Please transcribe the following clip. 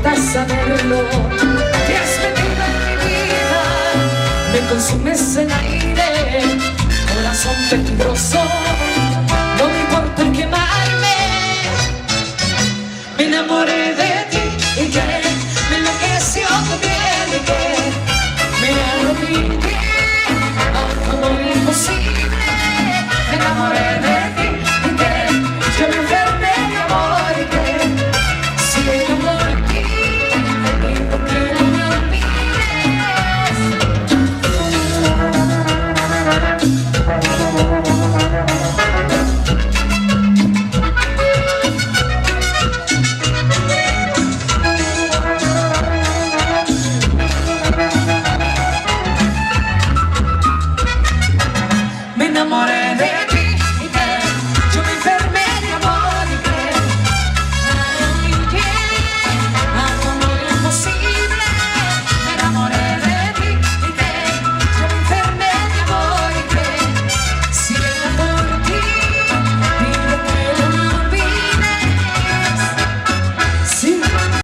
basta saberlo. Te has metido en mi vida, me consumes el aire, corazón peligroso, no me importa quemarme. Me enamoré de ti y que me enloqueció tu piel y que me arrodillé a todo lo imposible. Me enamoré de ti y que yo me enfermé de amor y que sigo por ti y porque no me olvides. Me enamoré de